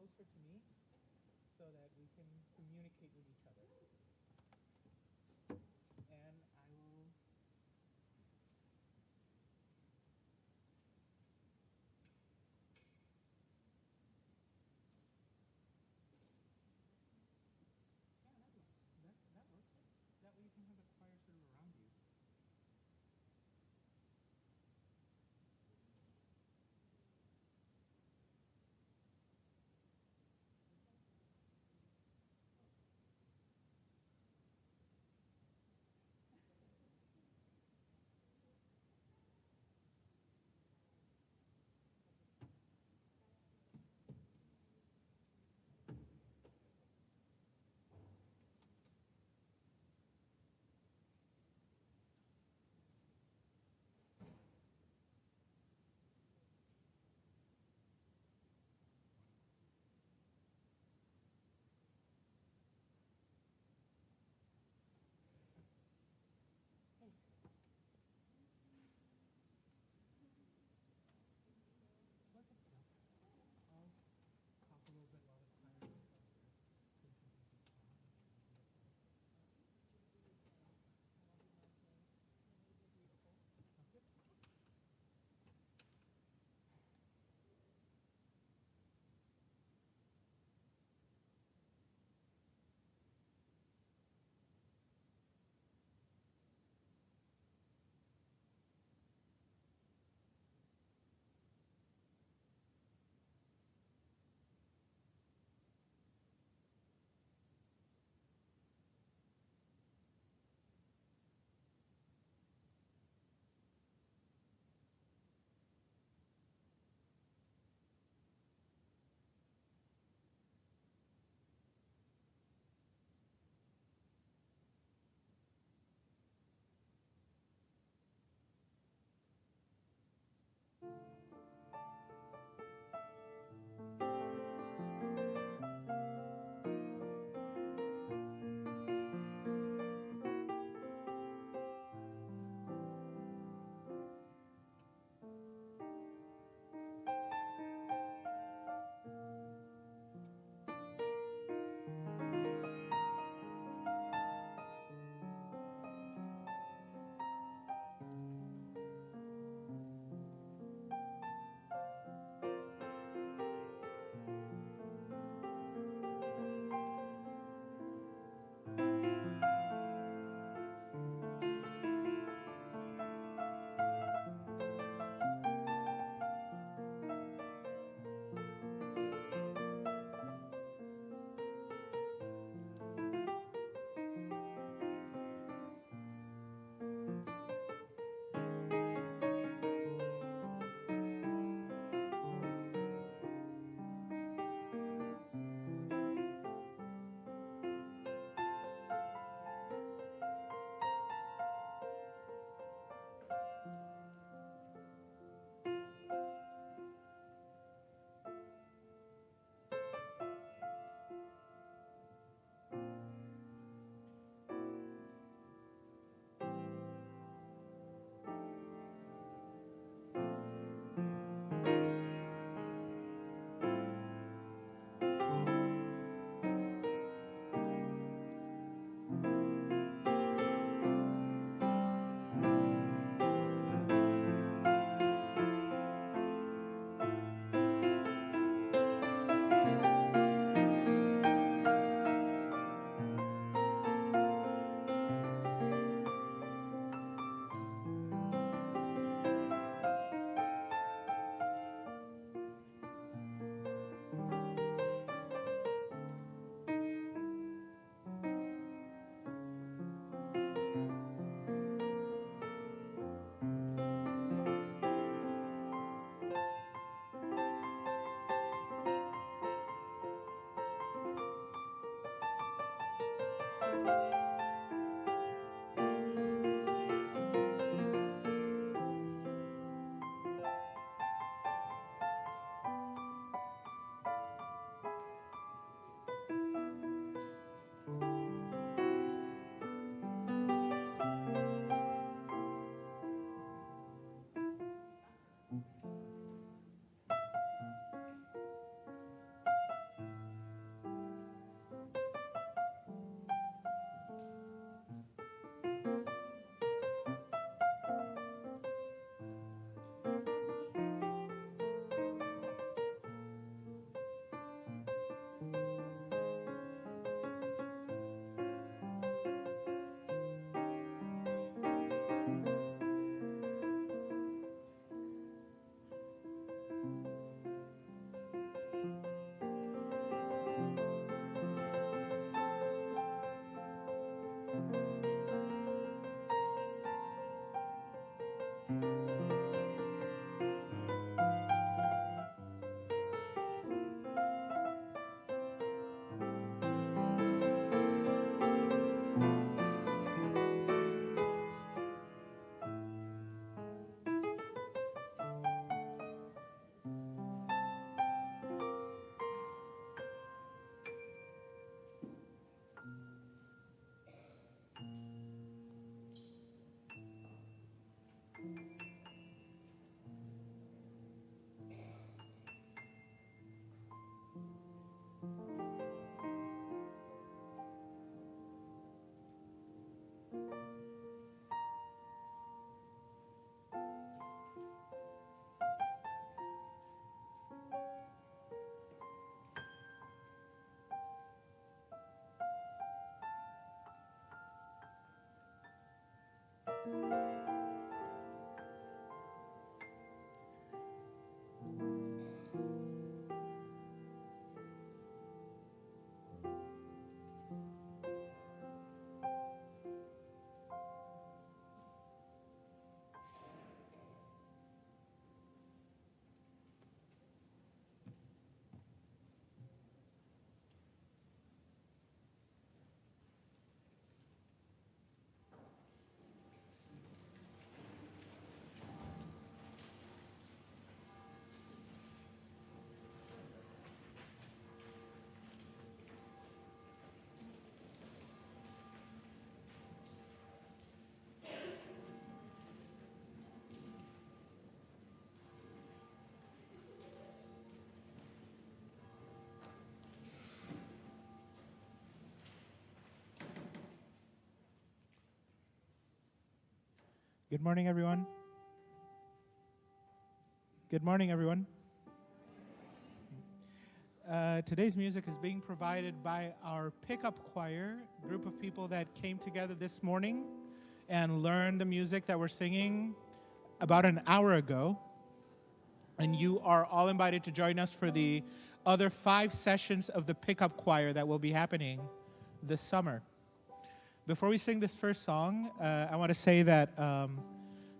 closer to me so that we can communicate with each other. And I will that works. That way you can have the choir sort of around you. Good morning, everyone. Good morning, everyone. Today's music is being provided by our pickup choir, a group of people that came together this morning and learned the music that we're singing about an hour ago. And you are all invited to join us for the other 5 sessions of the pickup choir that will be happening this summer. Before we sing this first song, I want to say that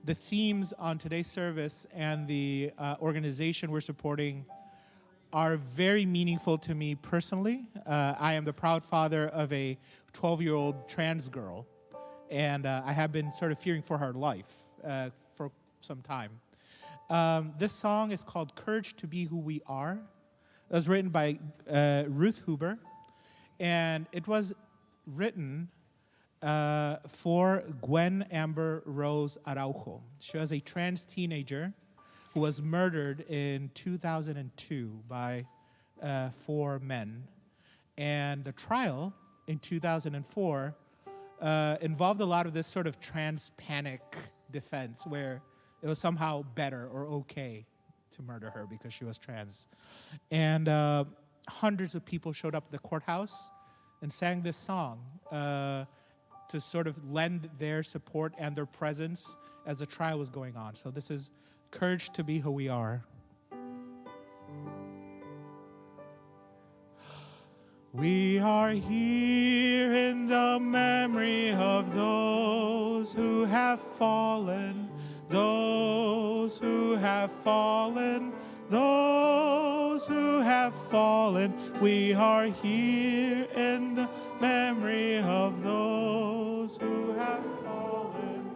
the themes on today's service and the organization we're supporting are very meaningful to me personally. I am the proud father of a 12-year-old trans girl, and I have been sort of fearing for her life for some time. This song is called Courage to Be Who We Are. It was written by Ruth Huber, and it was written for Gwen Amber Rose Araujo. She was a trans teenager who was murdered in 2002 by 4 men. And the trial in 2004 involved a lot of this sort of trans panic defense where it was somehow better or okay to murder her because she was trans. And hundreds of people showed up at the courthouse and sang this song to sort of lend their support and their presence as the trial was going on. So this is Courage to Be Who We Are. We are here in the memory of those who have fallen, those who have fallen, those who have fallen. We are here in the memory of those who have fallen,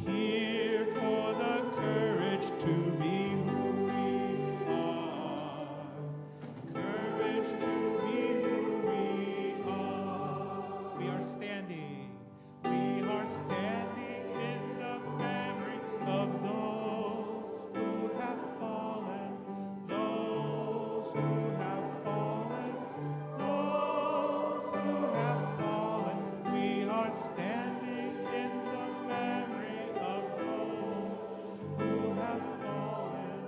here for the courage to be who we are, courage to be who we are. We are standing in the memory of those who have fallen, those who have fallen, those who have fallen. We are standing in the memory of those who have fallen,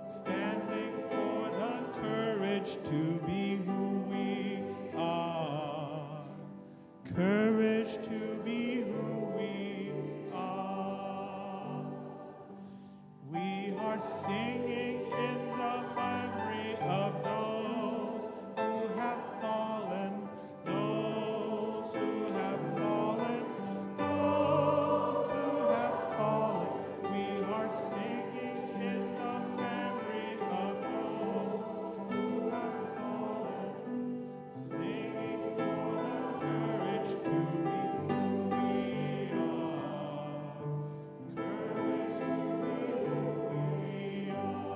standing for the courage to be who we are, courage to be who we are. We are singing in the memory of those who have fallen, those who have fallen, those who have fallen. We are singing in the memory of those who have fallen, singing for the courage to be who we are, courage to be who we are.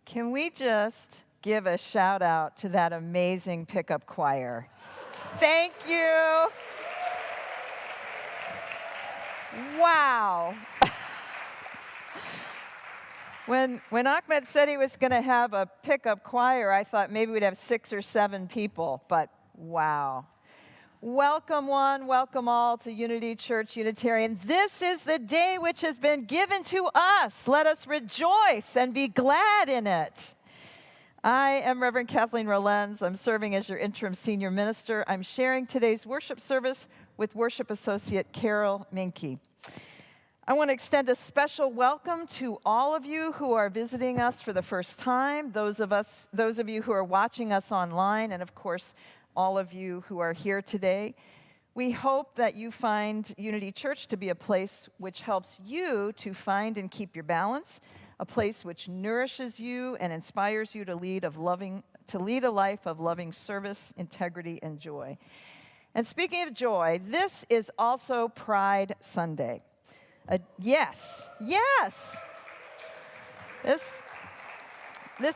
Can we just give a shout out to that amazing pickup choir? Thank you. Wow. When Ahmed said he was going to have a pickup choir, I thought maybe we'd have 6 or 7 people, but wow. Welcome one, welcome all to Unity Church-Unitarian. This is the day which has been given to us. Let us rejoice and be glad in it. I am Reverend Kathleen Rolenz. I'm serving as your interim senior minister. I'm sharing today's worship service with worship associate Carol Mahnke. I want to extend a special welcome to all of you who are visiting us for the first time, those of you who are watching us online, and of course, all of you who are here today. We hope that you find Unity Church to be a place which helps you to find and keep your balance, a place which nourishes you and inspires you to lead a life of loving service, integrity, and joy. And speaking of joy, this is also Pride Sunday. Yes. This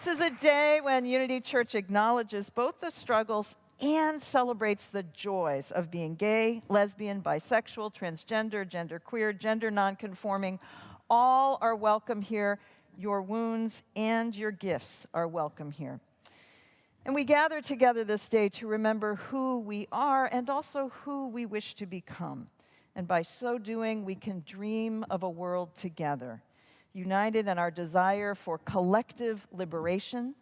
is a day when Unity Church acknowledges both the struggles and celebrates the joys of being gay, lesbian, bisexual, transgender, genderqueer, gender nonconforming. All are welcome here. Your wounds and your gifts are welcome here. And we gather together this day to remember who we are and also who we wish to become. And by so doing, we can dream of a world together, united in our desire for collective liberation,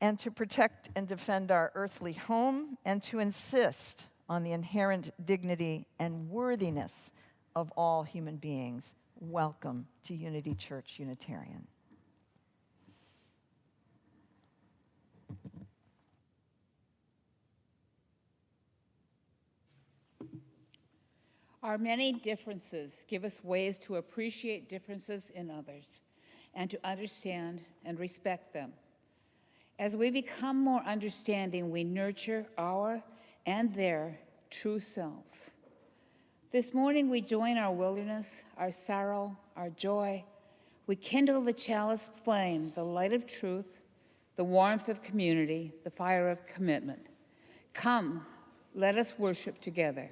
and to protect and defend our earthly home, and to insist on the inherent dignity and worthiness of all human beings. Welcome to Unity Church-Unitarian. Our many differences give us ways to appreciate differences in others and to understand and respect them. As we become more understanding, we nurture our and their true selves. This morning, we join our wilderness, our sorrow, our joy. We kindle the chalice flame, the light of truth, the warmth of community, the fire of commitment. Come, let us worship together.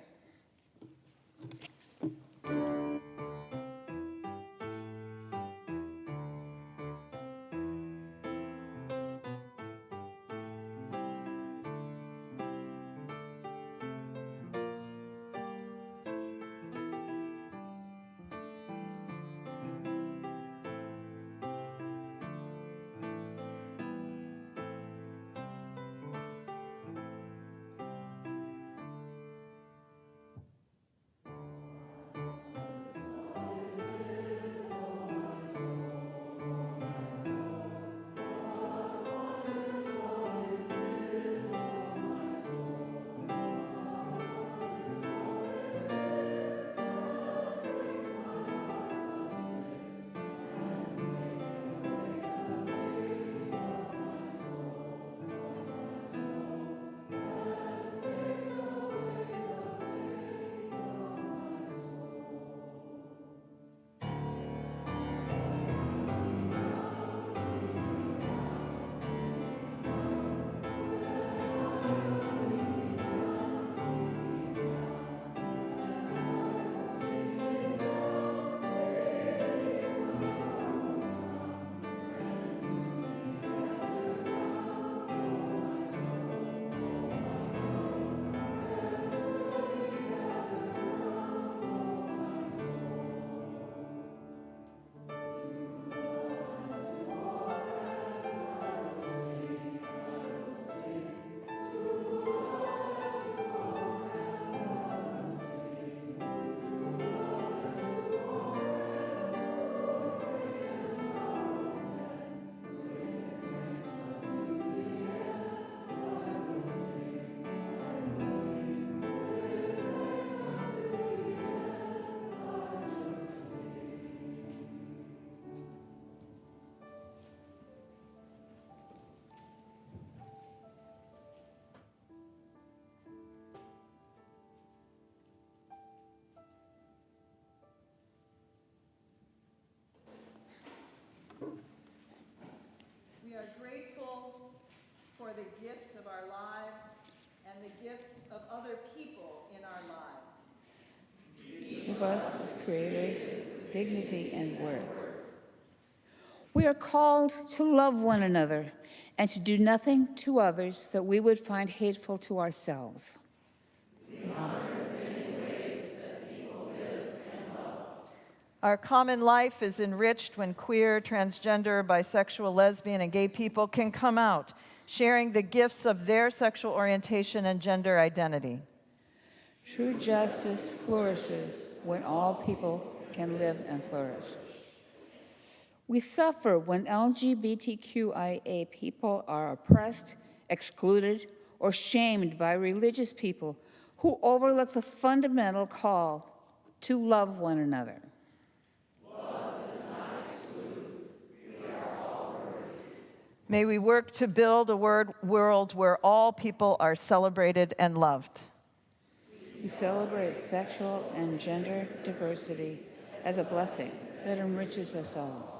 grateful for the gift of our lives and the gift of other people in our lives. Each of us is created with dignity and worth. We are called to love one another and to do nothing to others that we would find hateful to ourselves. Our common life is enriched when queer, transgender, bisexual, lesbian, and gay people can come out, sharing the gifts of their sexual orientation and gender identity. True justice flourishes when all people can live and flourish. We suffer when LGBTQIA people are oppressed, excluded, or shamed by religious people who overlook the fundamental call to love one another. May we work to build a world where all people are celebrated and loved. We celebrate sexual and gender diversity as a blessing that enriches us all.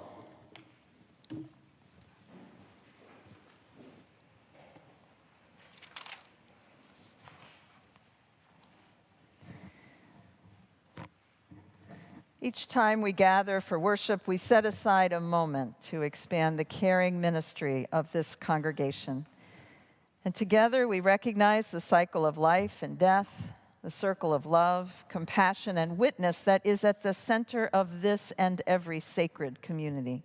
Each time we gather for worship, we set aside a moment to expand the caring ministry of this congregation. And together we recognize the cycle of life and death, the circle of love, compassion, and witness that is at the center of this and every sacred community.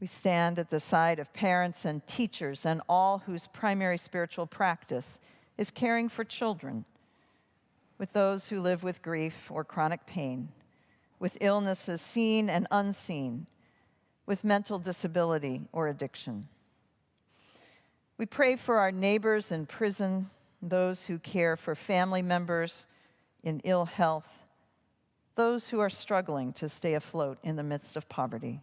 We stand at the side of parents and teachers and all whose primary spiritual practice is caring for children, with those who live with grief or chronic pain, with illnesses seen and unseen, with mental disability or addiction. We pray for our neighbors in prison, those who care for family members in ill health, those who are struggling to stay afloat in the midst of poverty.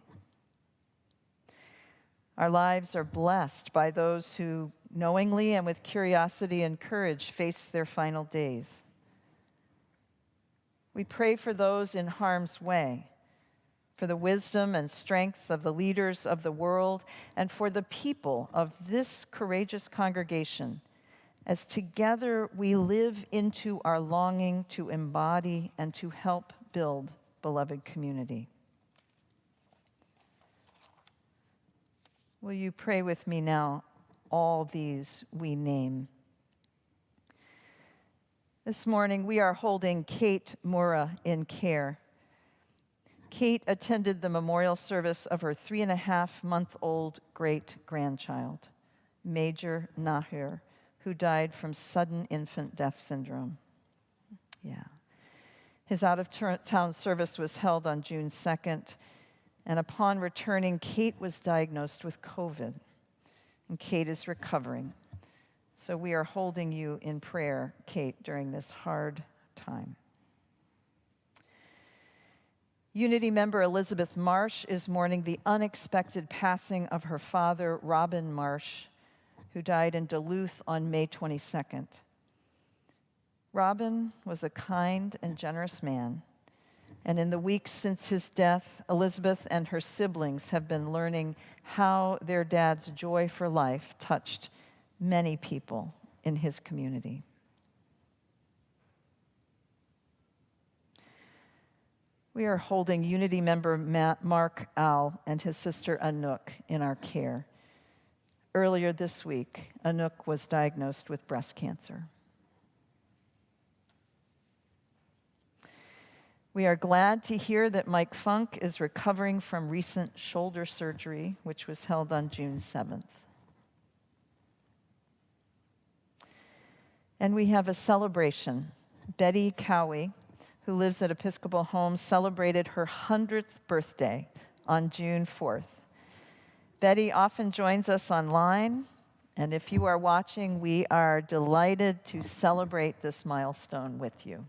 Our lives are blessed by those who knowingly and with curiosity and courage face their final days. We pray for those in harm's way, for the wisdom and strength of the leaders of the world, and for the people of this courageous congregation, as together we live into our longing to embody and to help build beloved community. Will you pray with me now, all these we name? This morning, we are holding Kate Mura in care. Kate attended the memorial service of her 3.5-month-old great-grandchild, Major Nahir, who died from sudden infant death syndrome. His out-of-town service was held on June 2nd, and upon returning, Kate was diagnosed with COVID, and Kate is recovering. So we are holding you in prayer, Kate, during this hard time. Unity member Elizabeth Marsh is mourning the unexpected passing of her father, Robin Marsh, who died in Duluth on May 22nd. Robin was a kind and generous man, and in the weeks since his death, Elizabeth and her siblings have been learning how their dad's joy for life touched many people in his community. We are holding Unity member Mark Al and his sister Anouk in our care. Earlier this week, Anouk was diagnosed with breast cancer. We are glad to hear that Mike Funk is recovering from recent shoulder surgery, which was held on June 7th. And we have a celebration. Betty Cowie, who lives at Episcopal Home, celebrated her 100th birthday on June 4th. Betty often joins us online, and if you are watching, we are delighted to celebrate this milestone with you.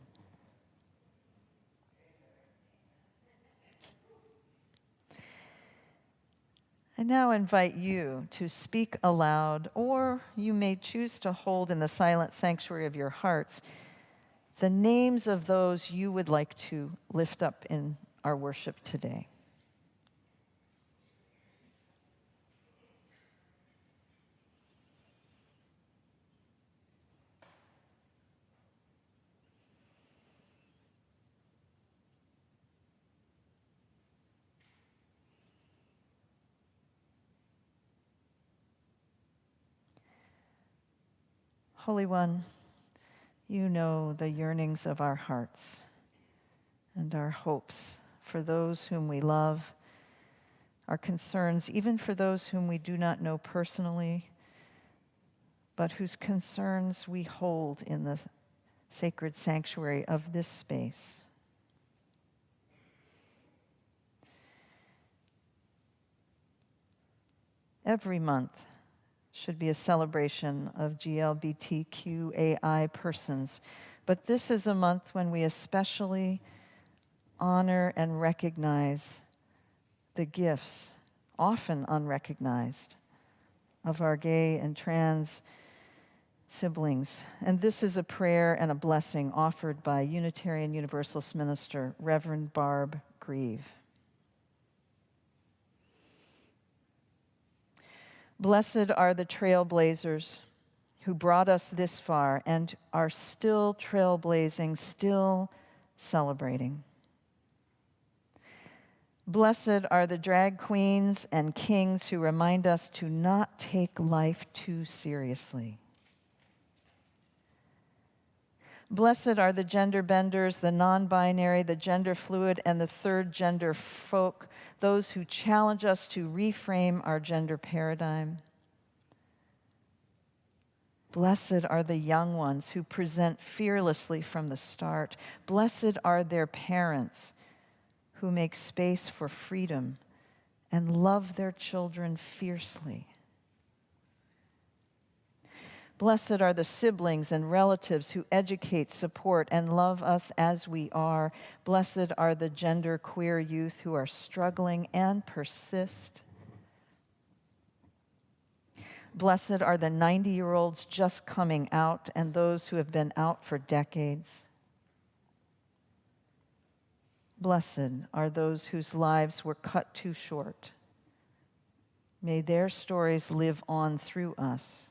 I now invite you to speak aloud, or you may choose to hold in the silent sanctuary of your hearts the names of those you would like to lift up in our worship today. Holy One, you know the yearnings of our hearts and our hopes for those whom we love, our concerns even for those whom we do not know personally, but whose concerns we hold in the sacred sanctuary of this space. Every month should be a celebration of GLBTQAI persons, but this is a month when we especially honor and recognize the gifts, often unrecognized, of our gay and trans siblings. And this is a prayer and a blessing offered by Unitarian Universalist minister Reverend Barb Grieve. Blessed are the trailblazers who brought us this far and are still trailblazing, still celebrating. Blessed are the drag queens and kings who remind us to not take life too seriously. Blessed are the gender benders, the non-binary, the gender fluid, and the third gender folk, those who challenge us to reframe our gender paradigm. Blessed are the young ones who present fearlessly from the start. Blessed are their parents who make space for freedom and love their children fiercely. Blessed are the siblings and relatives who educate, support, and love us as we are. Blessed are the gender-queer youth who are struggling and persist. Blessed are the 90-year-olds just coming out and those who have been out for decades. Blessed are those whose lives were cut too short. May their stories live on through us.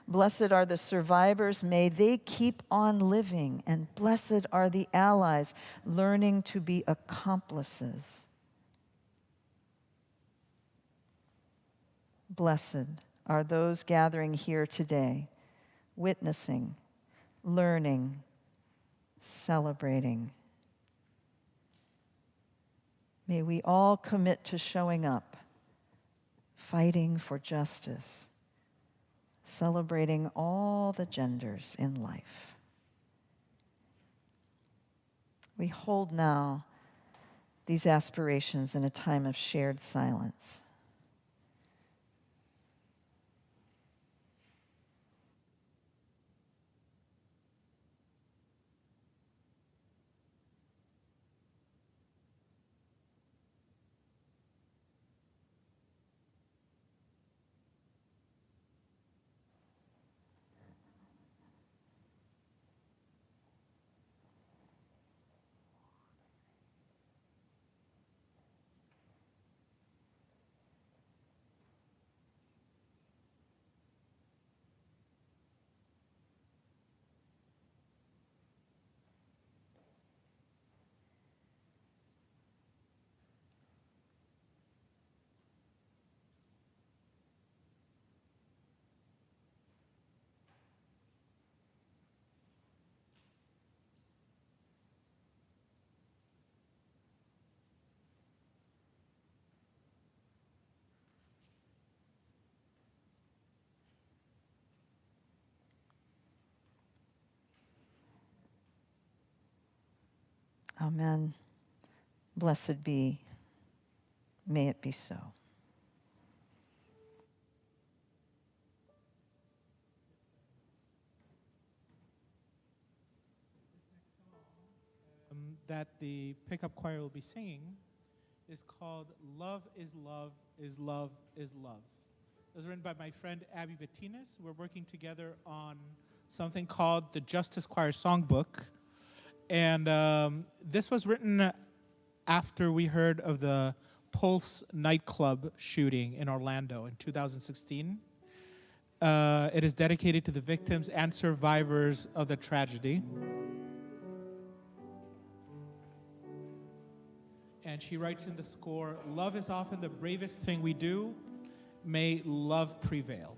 Blessed are the survivors, may they keep on living, and blessed are the allies learning to be accomplices. Blessed are those gathering here today, witnessing, learning, celebrating. May we all commit to showing up, fighting for justice, celebrating all the genders in life. We hold now these aspirations in a time of shared silence. Amen. Blessed be. May it be so. That the pickup choir will be singing is called Love is Love is Love is Love. It was written by my friend Abby Bettinas. We're working together on something called the Justice Choir Songbook. And this was written after we heard of the Pulse nightclub shooting in Orlando in 2016. It is dedicated to the victims and survivors of the tragedy. And she writes in the score, love is often the bravest thing we do. May love prevail.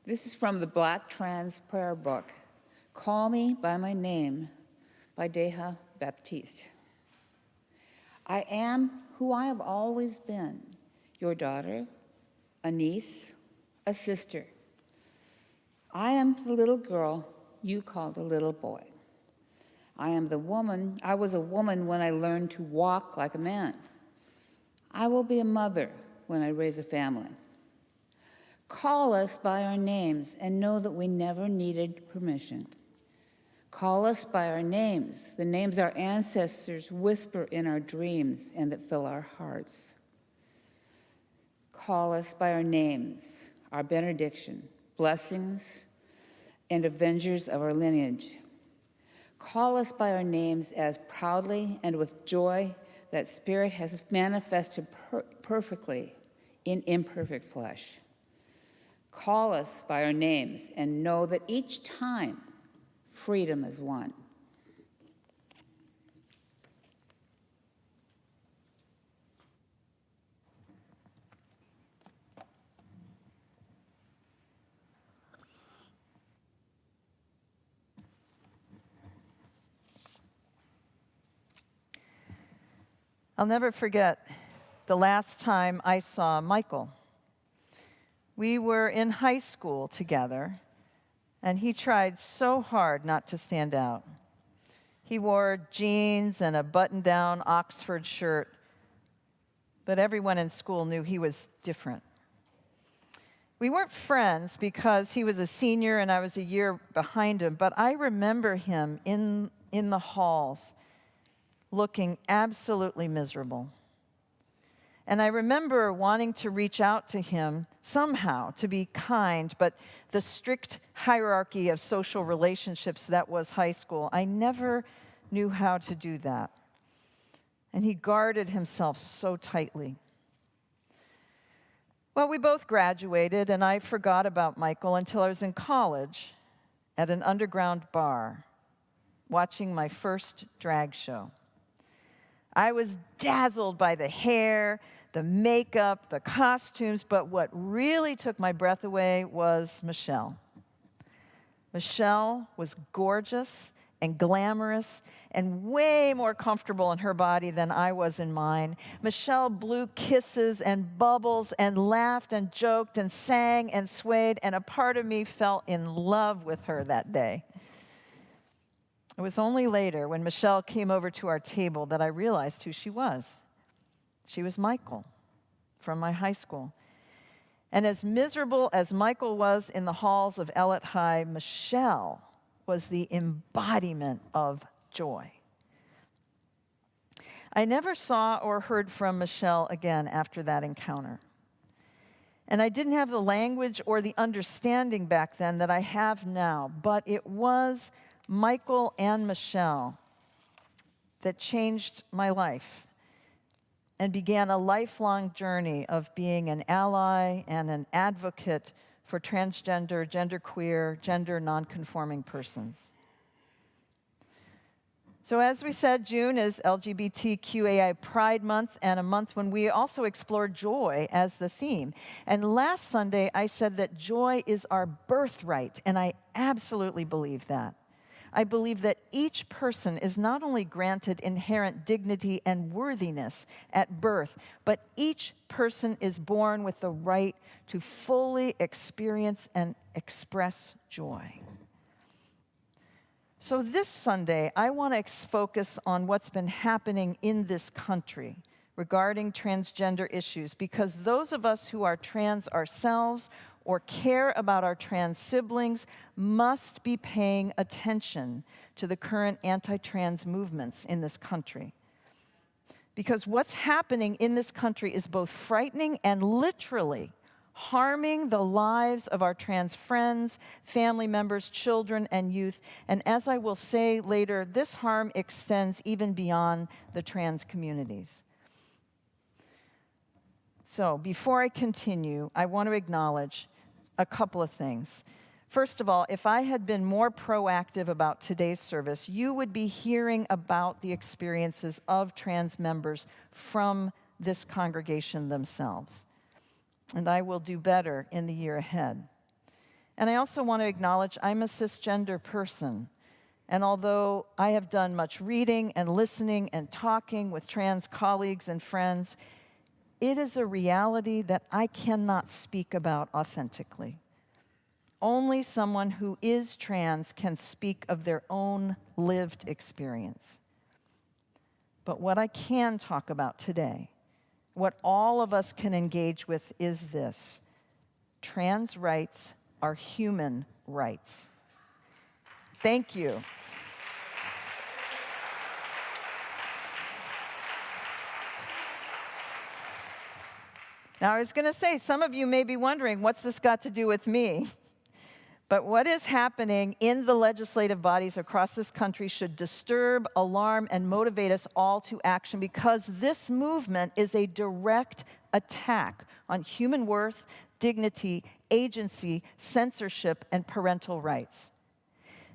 This is from the Black Trans Prayer Book, Call Me by My Name by Deha Baptiste. I am who I have always been, your daughter, a niece, a sister. I am the little girl you called a little boy. I was a woman when I learned to walk like a man. I will be a mother when I raise a family. Call us by our names and know that we never needed permission. Call us by our names, the names our ancestors whisper in our dreams and that fill our hearts. Call us by our names, our benediction, blessings, and avengers of our lineage. Call us by our names as proudly and with joy that Spirit has manifested perfectly in imperfect flesh. Call us by our names and know that each time freedom is won. I'll never forget the last time I saw Michael. We were in high school together, and he tried so hard not to stand out. He wore jeans and a button-down Oxford shirt, but everyone in school knew he was different. We weren't friends because he was a senior and I was a year behind him, but I remember him in the halls looking absolutely miserable. And I remember wanting to reach out to him somehow to be kind, but the strict hierarchy of social relationships that was high school, I never knew how to do that. And he guarded himself so tightly. Well, we both graduated, and I forgot about Michael until I was in college at an underground bar watching my first drag show. I was dazzled by the hair, the makeup, the costumes, but what really took my breath away was Michelle. Michelle was gorgeous and glamorous and way more comfortable in her body than I was in mine. Michelle blew kisses and bubbles and laughed and joked and sang and swayed, and a part of me fell in love with her that day. It was only later, when Michelle came over to our table, that I realized who she was. She was Michael from my high school. And as miserable as Michael was in the halls of Ellet High, Michelle was the embodiment of joy. I never saw or heard from Michelle again after that encounter. And I didn't have the language or the understanding back then that I have now, but it was Michael and Michelle that changed my life and began a lifelong journey of being an ally and an advocate for transgender, genderqueer, gender nonconforming persons. So as we said, June is LGBTQAI Pride Month, and a month when we also explore joy as the theme. And last Sunday, I said that joy is our birthright, and I absolutely believe that. I believe that each person is not only granted inherent dignity and worthiness at birth, but each person is born with the right to fully experience and express joy. So this Sunday, I want to focus on what's been happening in this country regarding transgender issues, because those of us who are trans ourselves or care about our trans siblings must be paying attention to the current anti-trans movements in this country. Because what's happening in this country is both frightening and literally harming the lives of our trans friends, family members, children, and youth. And as I will say later, this harm extends even beyond the trans communities. So before I continue, I want to acknowledge a couple of things. First of all, if I had been more proactive about today's service, you would be hearing about the experiences of trans members from this congregation themselves. And I will do better in the year ahead. And I also want to acknowledge I'm a cisgender person. And although I have done much reading and listening and talking with trans colleagues and friends, it is a reality that I cannot speak about authentically. Only someone who is trans can speak of their own lived experience. But what I can talk about today, what all of us can engage with, is this: trans rights are human rights. Thank you. Now, I was going to say, some of you may be wondering, what's this got to do with me? But what is happening in the legislative bodies across this country should disturb, alarm, and motivate us all to action, because this movement is a direct attack on human worth, dignity, agency, censorship, and parental rights.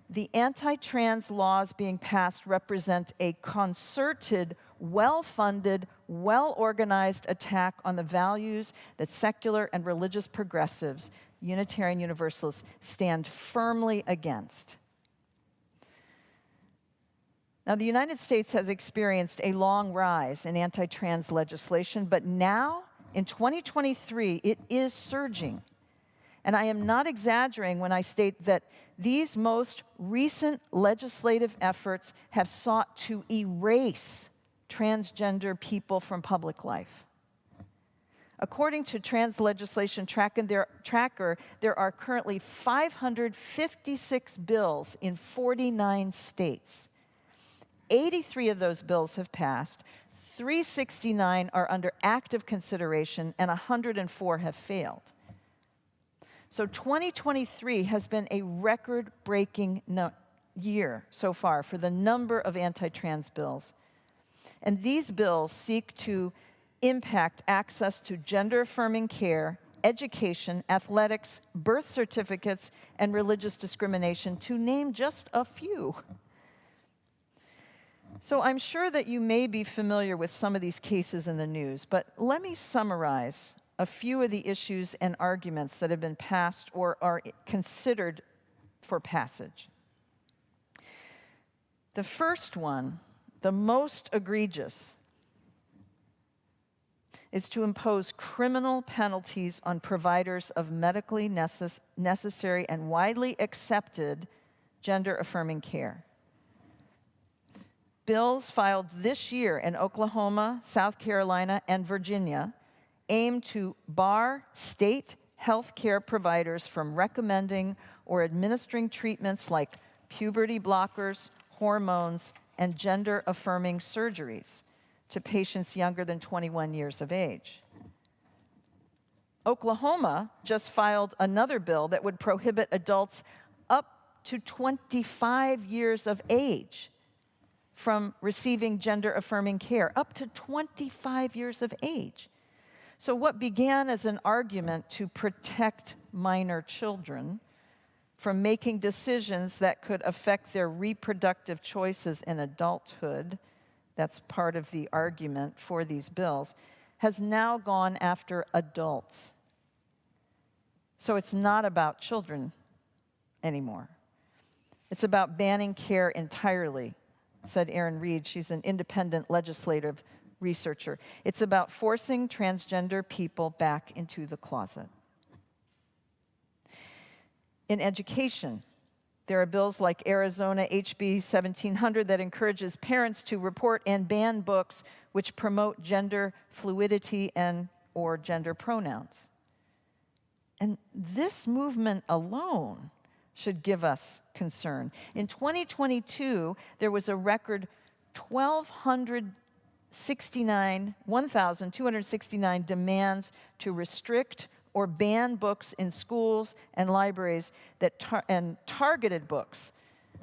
The anti-trans laws being passed represent a concerted, well-funded, well-organized attack on the values that secular and religious progressives, Unitarian Universalists, stand firmly against. Now, the United States has experienced a long rise in anti-trans legislation, but now, in 2023, it is surging. And I am not exaggerating when I state that these most recent legislative efforts have sought to erase transgender people from public life. According to Trans Legislation Tracker, there are currently 556 bills in 49 states. 83 of those bills have passed, 369 are under active consideration, and 104 have failed. So 2023 has been a record-breaking year so far for the number of anti-trans bills. And these bills seek to impact access to gender-affirming care, education, athletics, birth certificates, and religious discrimination, to name just a few. So I'm sure that you may be familiar with some of these cases in the news, but let me summarize a few of the issues and arguments that have been passed or are considered for passage. The first one, the most egregious, is to impose criminal penalties on providers of medically necessary and widely accepted gender-affirming care. Bills filed this year in Oklahoma, South Carolina, and Virginia aim to bar state health care providers from recommending or administering treatments like puberty blockers, hormones, and gender-affirming surgeries to patients younger than 21 years of age. Oklahoma just filed another bill that would prohibit adults up to 25 years of age from receiving gender-affirming care, up to 25 years of age. So what began as an argument to protect minor children from making decisions that could affect their reproductive choices in adulthood, that's part of the argument for these bills, has now gone after adults. So it's not about children anymore. It's about banning care entirely, said Erin Reed. She's an independent legislative researcher. It's about forcing transgender people back into the closet. In education, there are bills like Arizona HB 1700 that encourages parents to report and ban books which promote gender fluidity and or gender pronouns. And this movement alone should give us concern. In 2022, there was a record 1,269 demands to restrict or ban books in schools and libraries and targeted books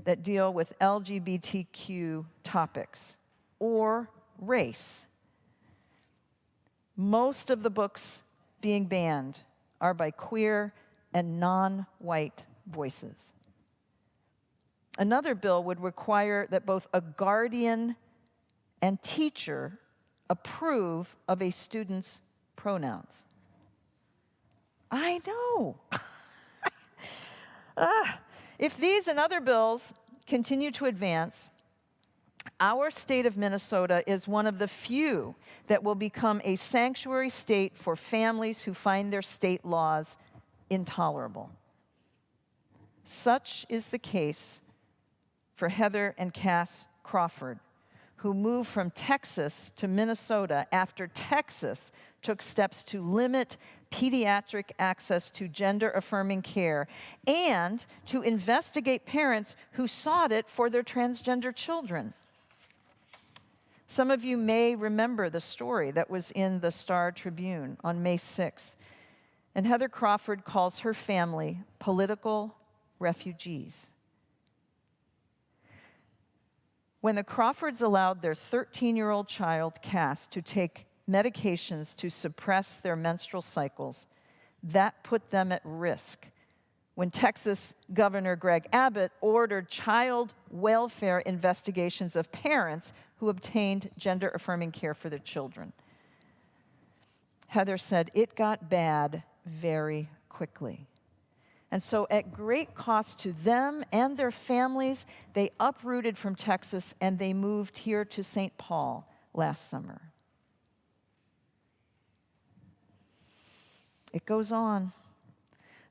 that deal with LGBTQ topics or race. Most of the books being banned are by queer and non-white voices. Another bill would require that both a guardian and teacher approve of a student's pronouns. I know. If these and other bills continue to advance, our state of Minnesota is one of the few that will become a sanctuary state for families who find their state laws intolerable. Such is the case for Heather and Cass Crawford, who moved from Texas to Minnesota after Texas took steps to limit pediatric access to gender-affirming care and to investigate parents who sought it for their transgender children. Some of you may remember the story that was in the Star Tribune on May 6th. And Heather Crawford calls her family political refugees. When the Crawfords allowed their 13-year-old child, Cass, to take medications to suppress their menstrual cycles, that put them at risk. When Texas Governor Greg Abbott ordered child welfare investigations of parents who obtained gender-affirming care for their children. Heather said, it got bad very quickly. And so at great cost to them and their families, they uprooted from Texas and they moved here to St. Paul last summer. It goes on.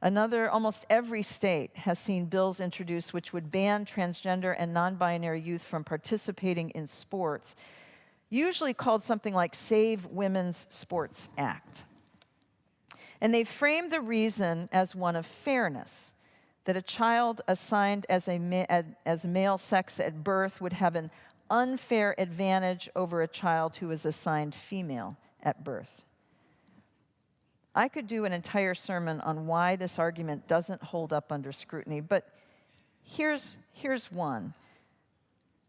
Almost every state has seen bills introduced which would ban transgender and non-binary youth from participating in sports, usually called something like Save Women's Sports Act. And they framed the reason as one of fairness, that a child assigned as male sex at birth would have an unfair advantage over a child who is assigned female at birth. I could do an entire sermon on why this argument doesn't hold up under scrutiny, but here's one.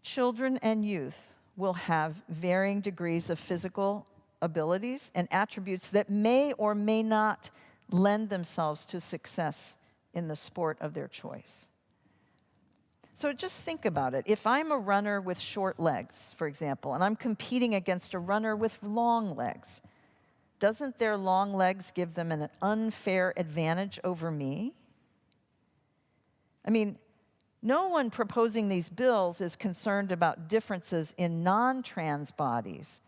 Children and youth will have varying degrees of physical abilities and attributes that may or may not lend themselves to success in the sport of their choice. So just think about it. If I'm a runner with short legs, for example, and I'm competing against a runner with long legs, doesn't their long legs give them an unfair advantage over me? I mean, no one proposing these bills is concerned about differences in non-trans bodies,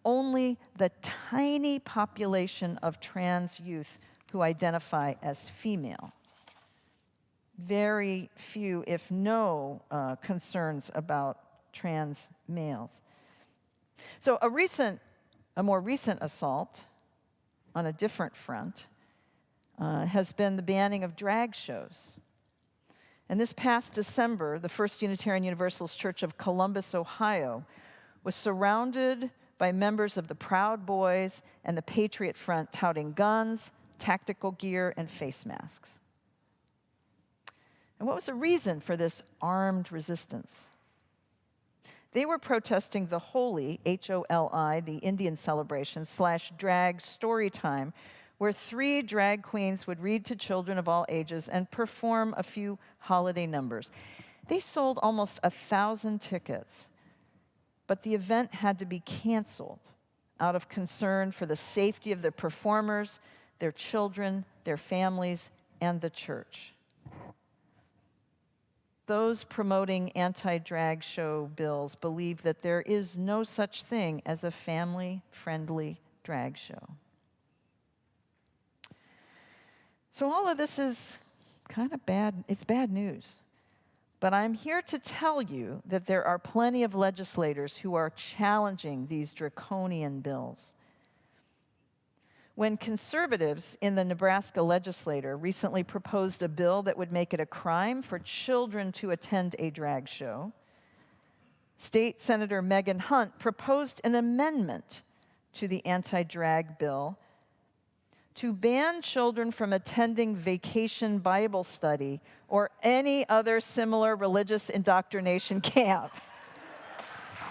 only the tiny population of trans youth who identify as female. Very few, if no, concerns about trans males. So a more recent assault on a different front has been the banning of drag shows. And this past December, the First Unitarian Universalist Church of Columbus, Ohio, was surrounded by members of the Proud Boys and the Patriot Front touting guns, tactical gear, and face masks. And what was the reason for this armed resistance? They were protesting the Holi, H-O-L-I, the Indian celebration, / drag story time, where 3 drag queens would read to children of all ages and perform a few holiday numbers. They sold almost 1,000 tickets, but the event had to be canceled out of concern for the safety of the performers, their children, their families, and the church. Those promoting anti-drag show bills believe that there is no such thing as a family-friendly drag show. So all of this is kind of bad. It's bad news. But I'm here to tell you that there are plenty of legislators who are challenging these draconian bills. When conservatives in the Nebraska legislature recently proposed a bill that would make it a crime for children to attend a drag show, State Senator Megan Hunt proposed an amendment to the anti-drag bill to ban children from attending vacation Bible study or any other similar religious indoctrination camp.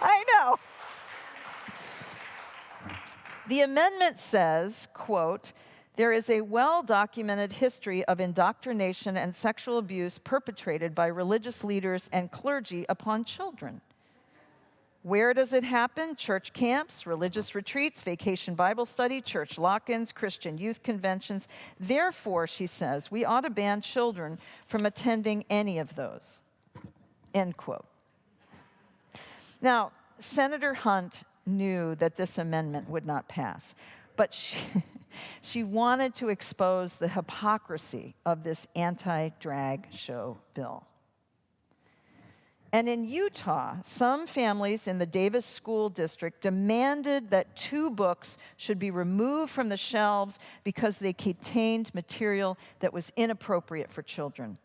I know. The amendment says, quote, there is a well-documented history of indoctrination and sexual abuse perpetrated by religious leaders and clergy upon children. Where does it happen? Church camps, religious retreats, vacation Bible study, church lock-ins, Christian youth conventions. Therefore, she says, we ought to ban children from attending any of those. End quote. Now, Senator Hunt knew that this amendment would not pass, but she wanted to expose the hypocrisy of this anti-drag show bill. And in Utah, some families in the Davis School District demanded that 2 books should be removed from the shelves because they contained material that was inappropriate for children.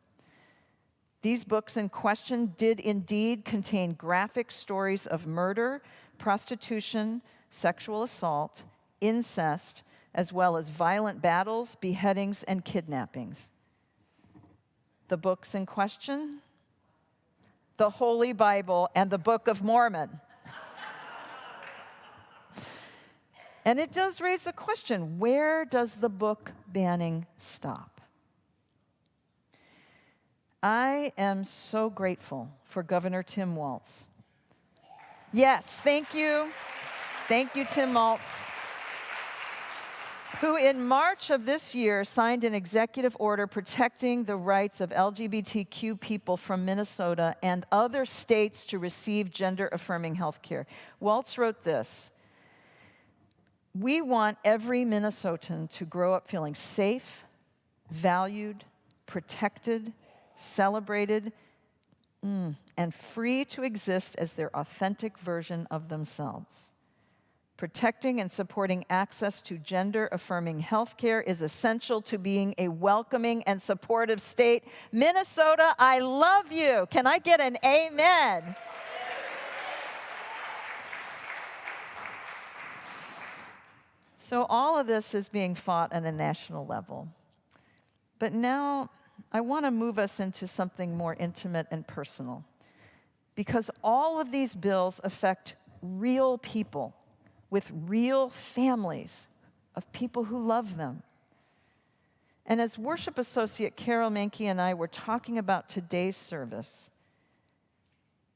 These books in question did indeed contain graphic stories of murder, prostitution, sexual assault, incest, as well as violent battles, beheadings, and kidnappings. The books in question? The Holy Bible and the Book of Mormon. And it does raise the question, where does the book banning stop? I am so grateful for Governor Tim Walz. Yes, thank you. Thank you, Tim Walz, who in March of this year signed an executive order protecting the rights of LGBTQ people from Minnesota and other states to receive gender-affirming health care. Walz wrote this: "We want every Minnesotan to grow up feeling safe, valued, protected, celebrated, and free to exist as their authentic version of themselves. Protecting and supporting access to gender-affirming health care is essential to being a welcoming and supportive state. Minnesota, I love you." Can I get an amen? So all of this is being fought at a national level. But now I want to move us into something more intimate and personal, because all of these bills affect real people with real families of people who love them. And as worship associate Carol Mahnke and I were talking about today's service,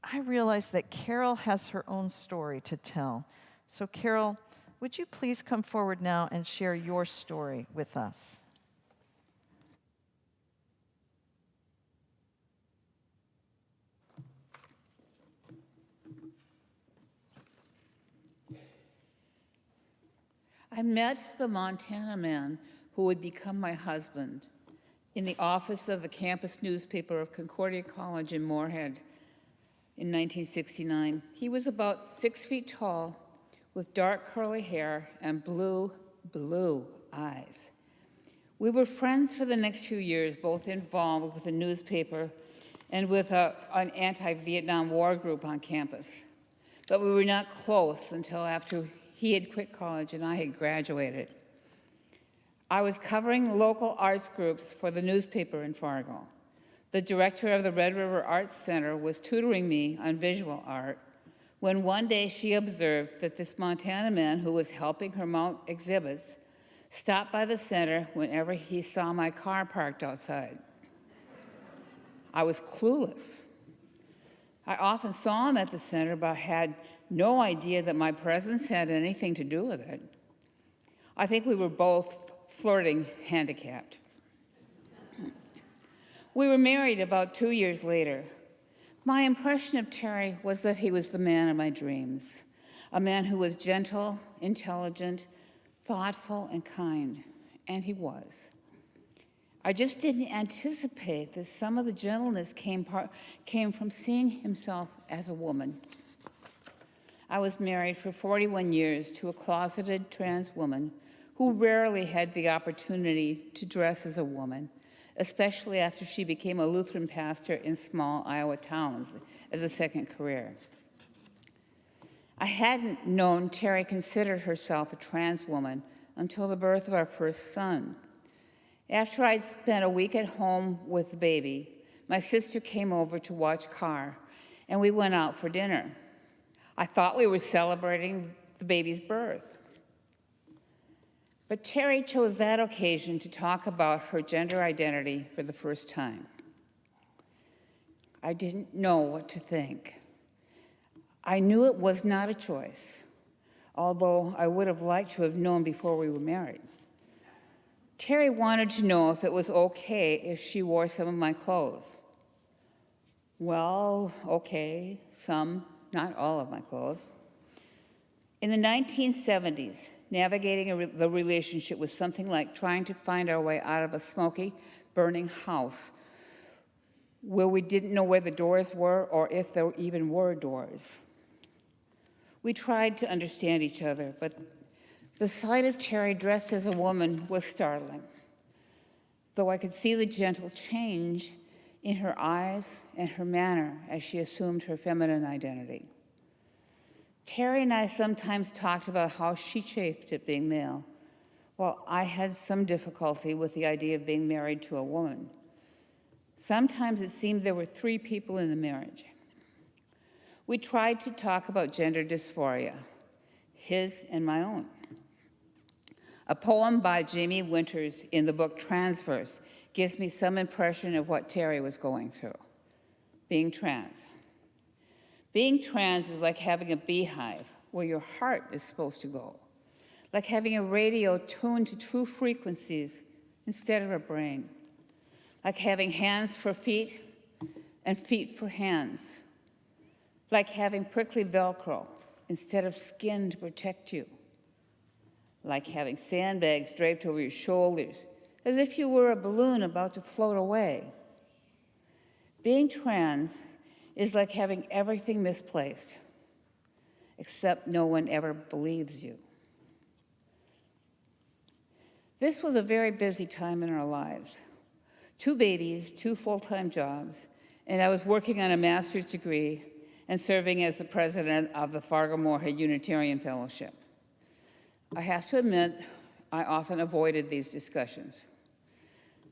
I realized that Carol has her own story to tell. So Carol, would you please come forward now and share your story with us? I met the Montana man who would become my husband in the office of the campus newspaper of Concordia College in Moorhead in 1969. He was about 6 feet tall, with dark curly hair and blue eyes. We were friends for the next few years, both involved with the newspaper and with an anti-Vietnam War group on campus. But we were not close until after he had quit college and I had graduated. I was covering local arts groups for the newspaper in Fargo. The director of the Red River Arts Center was tutoring me on visual art when one day she observed that this Montana man who was helping her mount exhibits stopped by the center whenever he saw my car parked outside. I was clueless. I often saw him at the center, but had no idea that my presence had anything to do with it. I think we were both flirting handicapped. We were married about 2 years later. My impression of Terry was that he was the man of my dreams, a man who was gentle, intelligent, thoughtful, and kind, and he was. I just didn't anticipate that some of the gentleness came from seeing himself as a woman. I was married for 41 years to a closeted trans woman who rarely had the opportunity to dress as a woman, especially after she became a Lutheran pastor in small Iowa towns as a second career. I hadn't known Terry considered herself a trans woman until the birth of our first son. After I'd spent a week at home with the baby, my sister came over to watch Carr, and we went out for dinner. I thought we were celebrating the baby's birth. But Terry chose that occasion to talk about her gender identity for the first time. I didn't know what to think. I knew it was not a choice, although I would have liked to have known before we were married. Terry wanted to know if it was okay if she wore some of my clothes. Well, okay, some, not all of my clothes. In the 1970s, navigating the relationship was something like trying to find our way out of a smoky, burning house where we didn't know where the doors were or if there even were doors. We tried to understand each other, but the sight of Terry dressed as a woman was startling, though I could see the gentle change in her eyes and her manner as she assumed her feminine identity. Terry and I sometimes talked about how she chafed at being male, while I had some difficulty with the idea of being married to a woman. Sometimes it seemed there were 3 people in the marriage. We tried to talk about gender dysphoria, his and my own. A poem by Jamie Winters in the book Transverse gives me some impression of what Terry was going through, being trans. Being trans is like having a beehive where your heart is supposed to go, like having a radio tuned to true frequencies instead of a brain, like having hands for feet and feet for hands, like having prickly Velcro instead of skin to protect you, like having sandbags draped over your shoulders as if you were a balloon about to float away. Being trans is like having everything misplaced, except no one ever believes you. This was a very busy time in our lives. 2 babies, 2 full-time jobs, and I was working on a master's degree and serving as the president of the Fargo-Moorhead Unitarian Fellowship. I have to admit, I often avoided these discussions.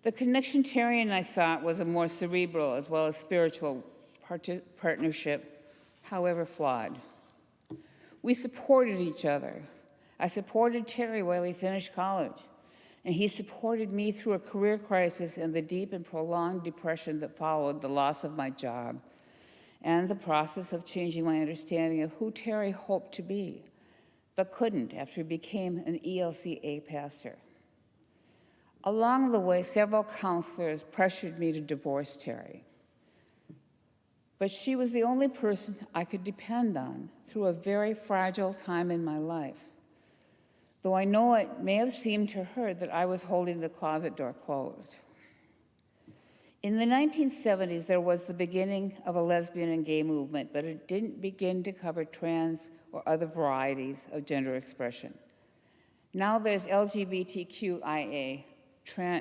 The connection Terry and I sought was a more cerebral as well as spiritual partnership, however flawed. We supported each other. I supported Terry while he finished college, and he supported me through a career crisis and the deep and prolonged depression that followed the loss of my job and the process of changing my understanding of who Terry hoped to be, but couldn't after he became an ELCA pastor. Along the way, several counselors pressured me to divorce Terry. But she was the only person I could depend on through a very fragile time in my life, though I know it may have seemed to her that I was holding the closet door closed. In the 1970s, there was the beginning of a lesbian and gay movement, but it didn't begin to cover trans or other varieties of gender expression. Now there's LGBTQIA,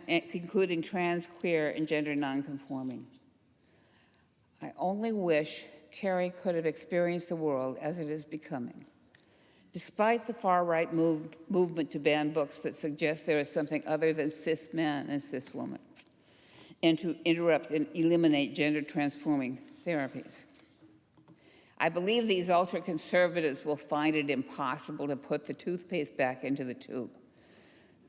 including trans, queer, and gender nonconforming. I only wish Terry could have experienced the world as it is becoming. Despite the far-right movement to ban books that suggest there is something other than cis men and cis women, and to interrupt and eliminate gender-transforming therapies. I believe these ultra-conservatives will find it impossible to put the toothpaste back into the tube,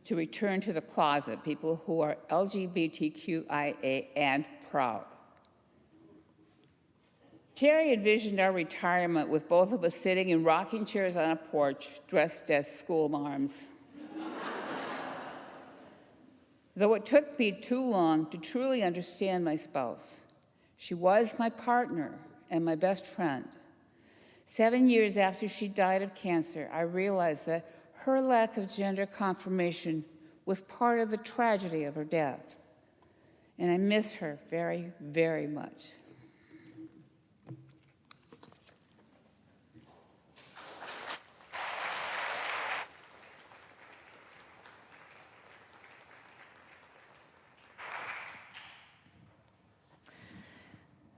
to return to the closet people who are LGBTQIA and proud. Terry envisioned our retirement with both of us sitting in rocking chairs on a porch, dressed as school marms. Though it took me too long to truly understand my spouse, she was my partner and my best friend. 7 years after she died of cancer, I realized that her lack of gender confirmation was part of the tragedy of her death. And I miss her very, very much.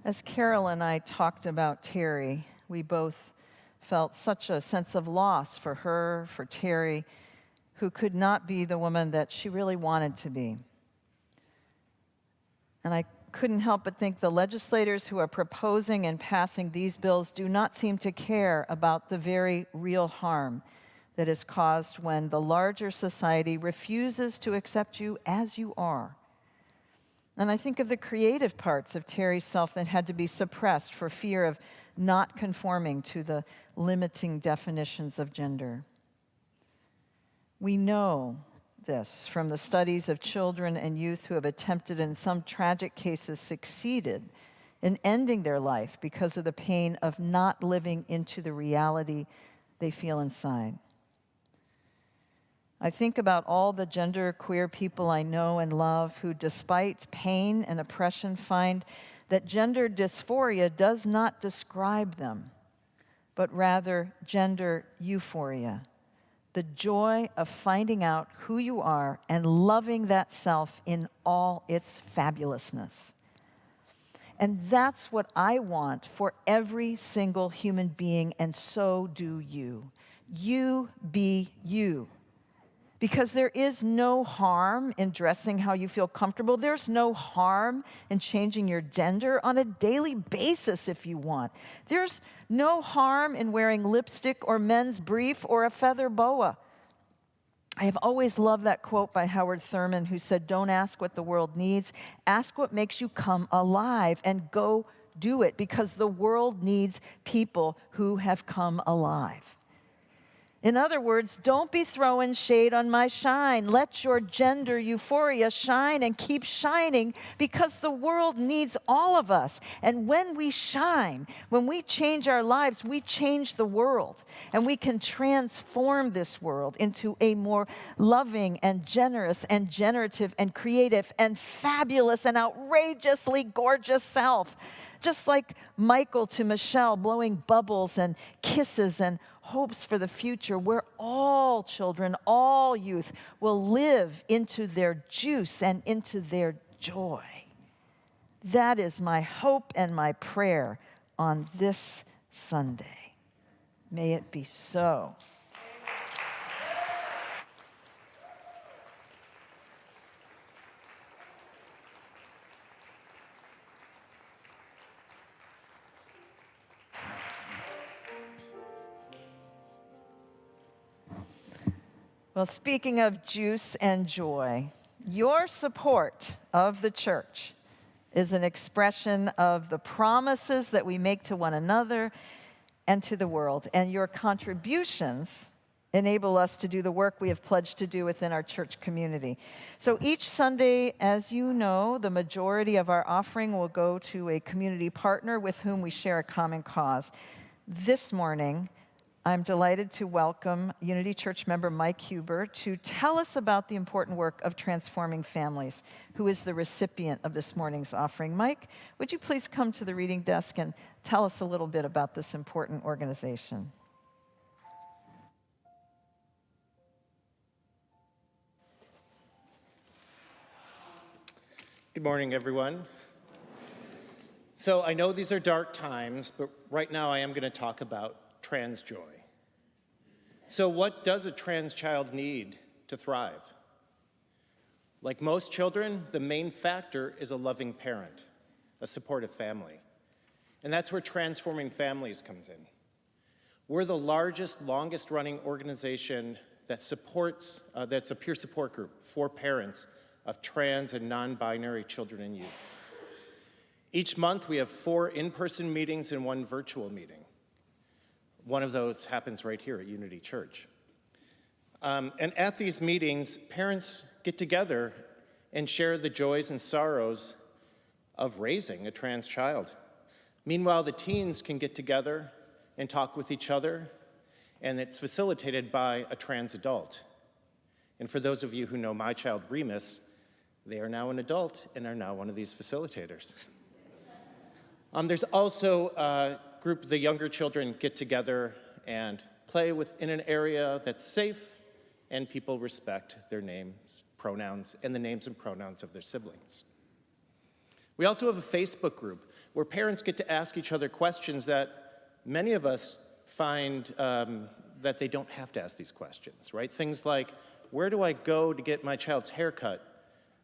As Carol and I talked about Terry, we both felt such a sense of loss for her, for Terry, who could not be the woman that she really wanted to be. And I couldn't help but think the legislators who are proposing and passing these bills do not seem to care about the very real harm that is caused when the larger society refuses to accept you as you are. And I think of the creative parts of Terry's self that had to be suppressed for fear of not conforming to the limiting definitions of gender. We know this from the studies of children and youth who have attempted, in some tragic cases succeeded, in ending their life because of the pain of not living into the reality they feel inside. I think about all the genderqueer people I know and love who, despite pain and oppression, find that gender dysphoria does not describe them, but rather gender euphoria, the joy of finding out who you are and loving that self in all its fabulousness. And that's what I want for every single human being, and so do you. You be you. Because there is no harm in dressing how you feel comfortable. There's no harm in changing your gender on a daily basis if you want. There's no harm in wearing lipstick or men's brief or a feather boa. I have always loved that quote by Howard Thurman, who said, "Don't ask what the world needs, ask what makes you come alive, and go do it, because the world needs people who have come alive." In other words, don't be throwing shade on my shine. Let your gender euphoria shine and keep shining, because the world needs all of us. And when we shine, when we change our lives, we change the world. And we can transform this world into a more loving and generous and generative and creative and fabulous and outrageously gorgeous self. Just like Michael to Michelle, blowing bubbles and kisses and hopes for the future, where all children, all youth will live into their juice and into their joy. That is my hope and my prayer on this Sunday. May it be so. Well, speaking of juice and joy, your support of the church is an expression of the promises that we make to one another and to the world. And your contributions enable us to do the work we have pledged to do within our church community. So each Sunday, as you know, the majority of our offering will go to a community partner with whom we share a common cause. This morning, I'm delighted to welcome Unity Church member Mike Huber to tell us about the important work of Transforming Families, who is the recipient of this morning's offering. Mike, would you please come to the reading desk and tell us a little bit about this important organization? Good morning, everyone. So I know these are dark times, but right now I am going to talk about trans joy. So what does a trans child need to thrive? Like most children, the main factor is a loving parent, a supportive family. And that's where Transforming Families comes in. We're the largest, longest-running organization that supports, that's a peer support group for parents of trans and non-binary children and youth. Each month, we have 4 in-person meetings and 1 virtual meeting. One of those happens right here at Unity Church. And at these meetings, parents get together and share the joys and sorrows of raising a trans child. Meanwhile, the teens can get together and talk with each other, and it's facilitated by a trans adult. And for those of you who know my child, Remus, they are now an adult and are now one of these facilitators. There's also a group, the younger children get together and play within an area that's safe and people respect their names, pronouns, and the names and pronouns of their siblings. We also have a Facebook group where parents get to ask each other questions that many of us find that they don't have to ask these questions, right? Things like, where do I go to get my child's haircut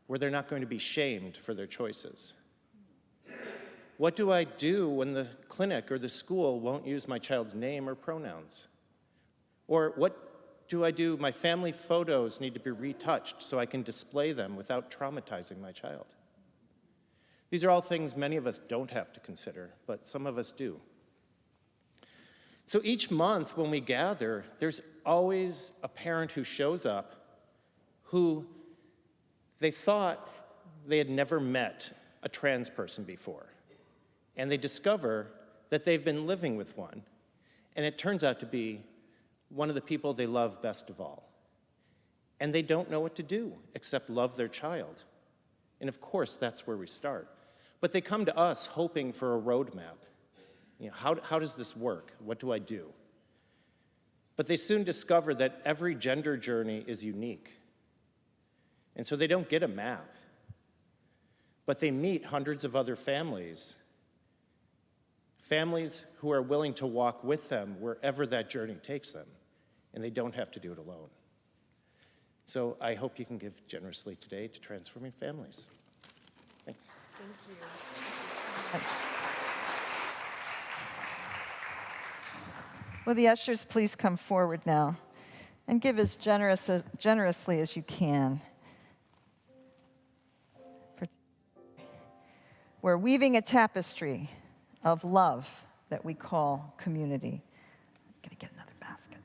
where they're not going to be shamed for their choices? What do I do when the clinic or the school won't use my child's name or pronouns? Or what do I do? My family photos need to be retouched so I can display them without traumatizing my child. These are all things many of us don't have to consider, but some of us do. So each month when we gather, there's always a parent who shows up who they thought they had never met a trans person before. And they discover that they've been living with one. And it turns out to be one of the people they love best of all. And they don't know what to do except love their child. And of course, that's where we start. But they come to us hoping for a roadmap. How does this work? What do I do? But they soon discover that every gender journey is unique. And so they don't get a map. But they meet hundreds of other families who are willing to walk with them wherever that journey takes them, and they don't have to do it alone. So I hope you can give generously today to Transforming Families. Thanks. Thank you. Will the ushers please come forward now and give as generously as you can. We're weaving a tapestry of love that we call community. I'm going to get another basket.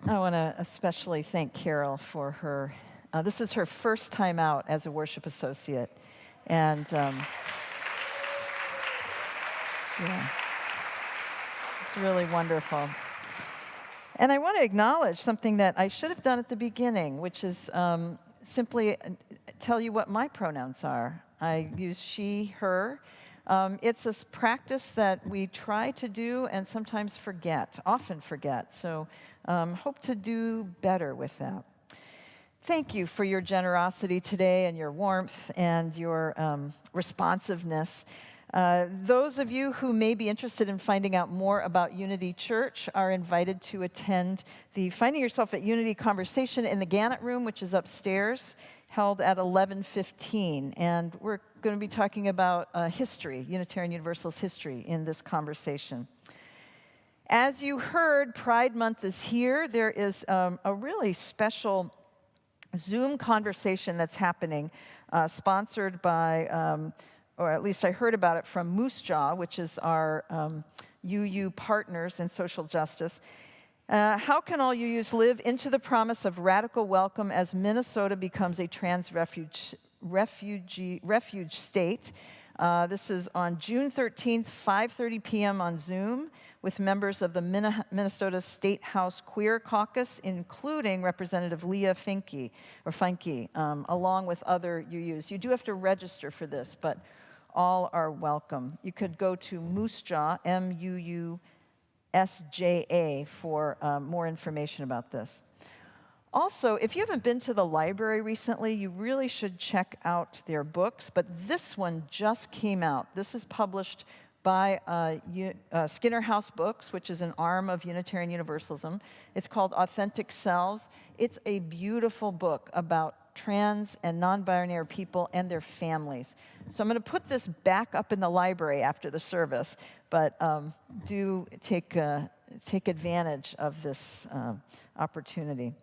I want to especially thank Carol for her. This is her first time out as a worship associate. And yeah, it's really wonderful. And I want to acknowledge something that I should have done at the beginning, which is simply tell you what my pronouns are. I use she, her. It's a practice that we try to do and sometimes often forget. So hope to do better with that. Thank you for your generosity today and your warmth and your responsiveness. Those of you who may be interested in finding out more about Unity Church are invited to attend the Finding Yourself at Unity conversation in the Gannett Room, which is upstairs, held at 11:15. And we're going to be talking about history, Unitarian Universalist history in this conversation. As you heard, Pride Month is here. There is a really special Zoom conversation that's happening, sponsored by or at least I heard about it from Moose Jaw, which is our UU partners in social justice. How can all UUs live into the promise of radical welcome as Minnesota becomes a trans refuge state? This is on June 13th, 5:30 p.m. on Zoom with members of the Minnesota State House Queer Caucus, including Representative Leah Finke, along with other UUs. You do have to register for this, but all are welcome. You could go to Moose Jaw, MUUSJA, for more information about this. Also, if you haven't been to the library recently, you really should check out their books, but this one just came out. This is published by Skinner House Books, which is an arm of Unitarian Universalism. It's called Authentic Selves. It's a beautiful book about trans and non-binary people and their families. So I'm going to put this back up in the library after the service, but do take advantage of this opportunity.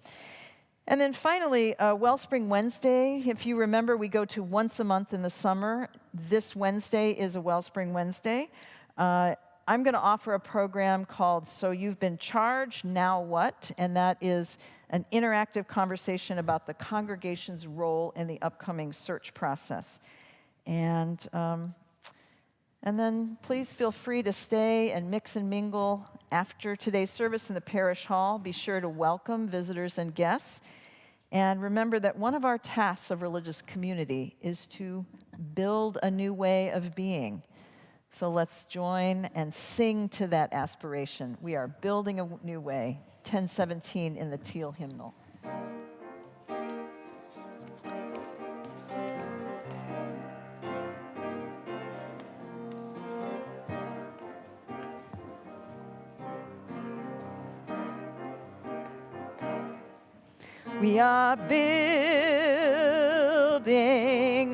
And then finally, Wellspring Wednesday. If you remember, we go to once a month in the summer. This Wednesday is a Wellspring Wednesday. I'm going to offer a program called So You've Been Charged, Now What? And that is an interactive conversation about the congregation's role in the upcoming search process. And then please feel free to stay and mix and mingle after today's service in the parish hall. Be sure to welcome visitors and guests. And remember that one of our tasks of religious community is to build a new way of being. So let's join and sing to that aspiration. We are building a new way. 1017 in the Teal hymnal. We are building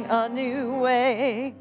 a new way.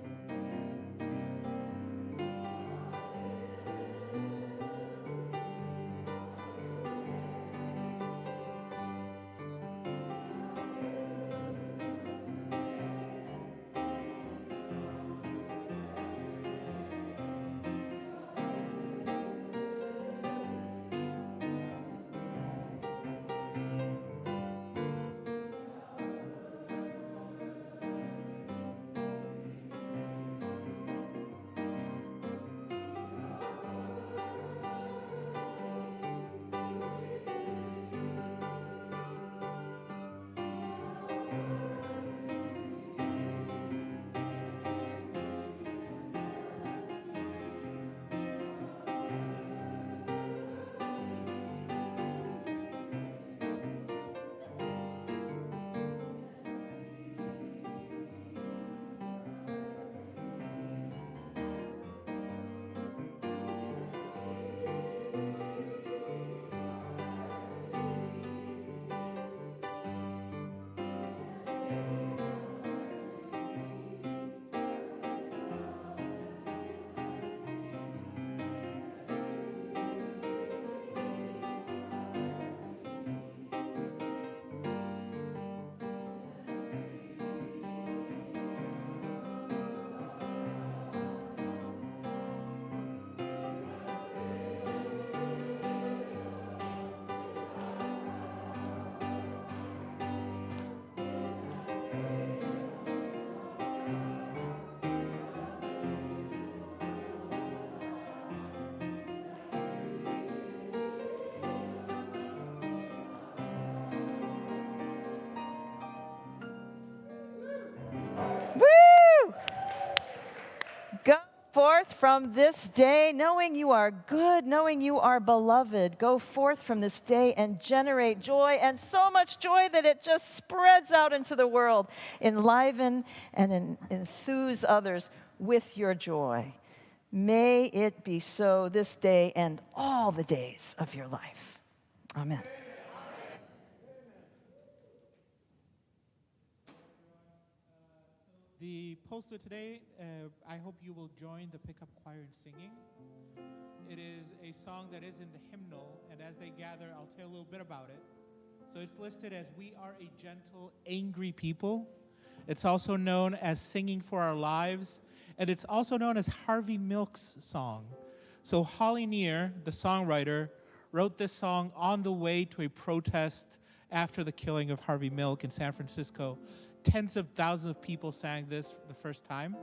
Woo! Go forth from this day, knowing you are good, knowing you are beloved. Go forth from this day and generate joy, and so much joy that it just spreads out into the world. Enliven and enthuse others with your joy. May it be so this day and all the days of your life. Amen. The poster today, I hope you will join the pickup choir in singing. It is a song that is in the hymnal, and as they gather, I'll tell you a little bit about it. So it's listed as We Are a Gentle, Angry People. It's also known as Singing for Our Lives, and it's also known as Harvey Milk's song. So Holly Near, the songwriter, wrote this song on the way to a protest after the killing of Harvey Milk in San Francisco. Tens of thousands of people sang this the first time.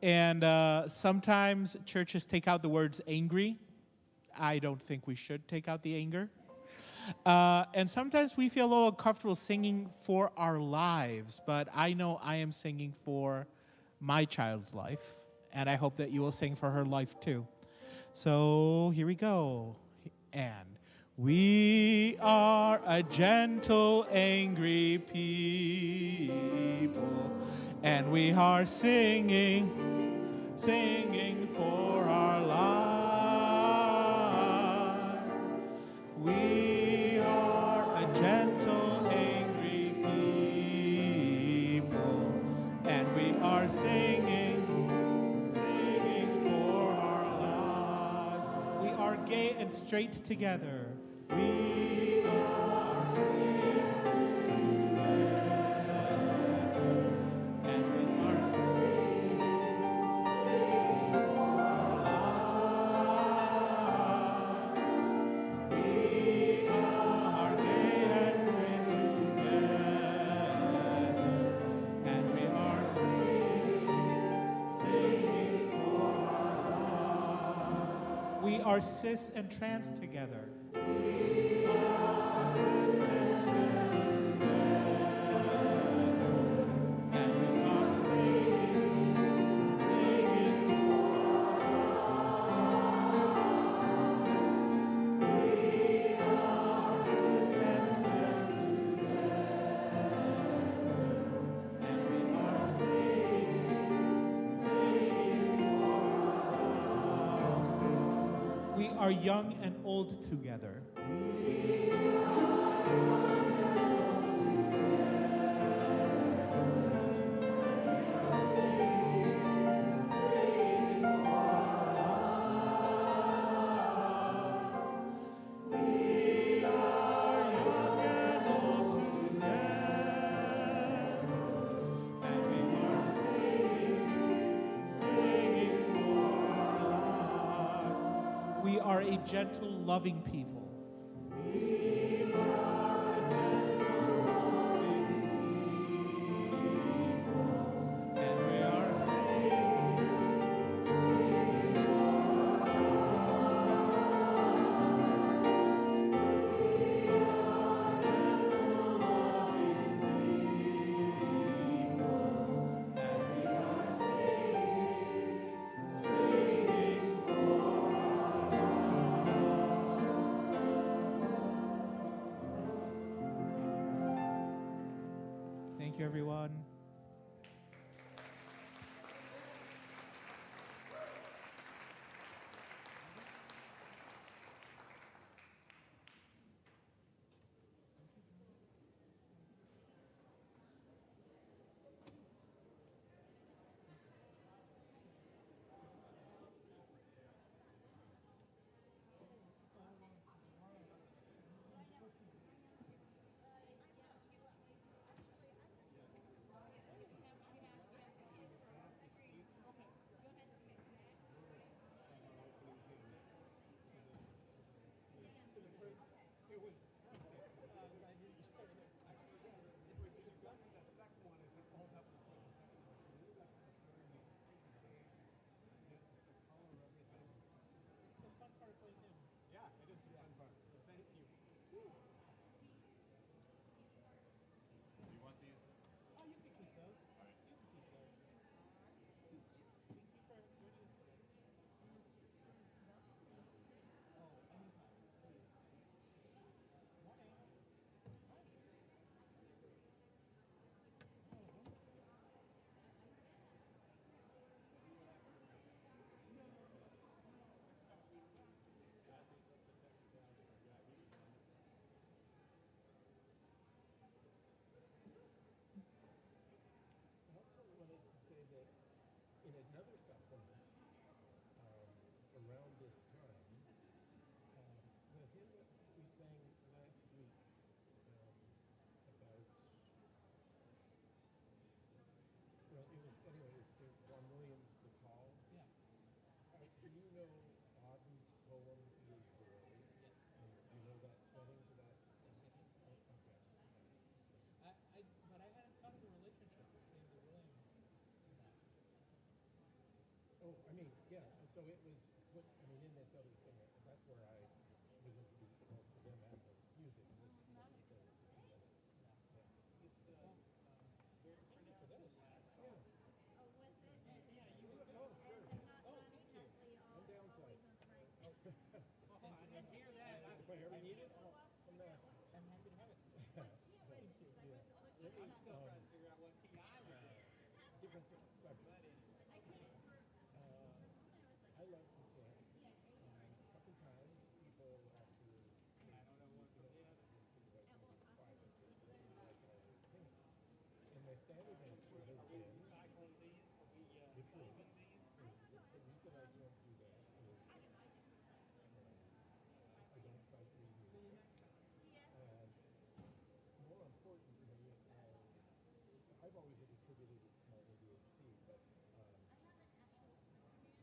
And sometimes churches take out the words angry. I don't think we should take out the anger. And sometimes we feel a little uncomfortable singing for our lives, but I know I am singing for my child's life, and I hope that you will sing for her life too. So here we go. And we are a gentle, angry people, and we are singing for our life. We are a gentle, angry people, and we are singing for our lives. We are gay and straight together. We are straight together, and we are singing for our lives. We are gay and straight together, and we are singing for our lives. We are cis and trans together. We are cis and trans together, and we are singing for our lives. We are cis and trans together, and we are singing for our lives. We are young and old together. We are a gentle, loving people. We are a gentle, loving people, and we are singing Thank you, everyone. I mean, yeah, so it was, in this other thing, that's where I was introduced to them and the music. If I ever need it, I'll come down. I'm happy to have it. Thank you. Yeah. I'm still trying to figure out what key I was in. Different subjects. I love to sing. A couple times people actually, I don't know what it is. And my standard answer has been, this week, the reason I don't do that is I don't cite read music. And more importantly, I've always attributed it to my ADHD, but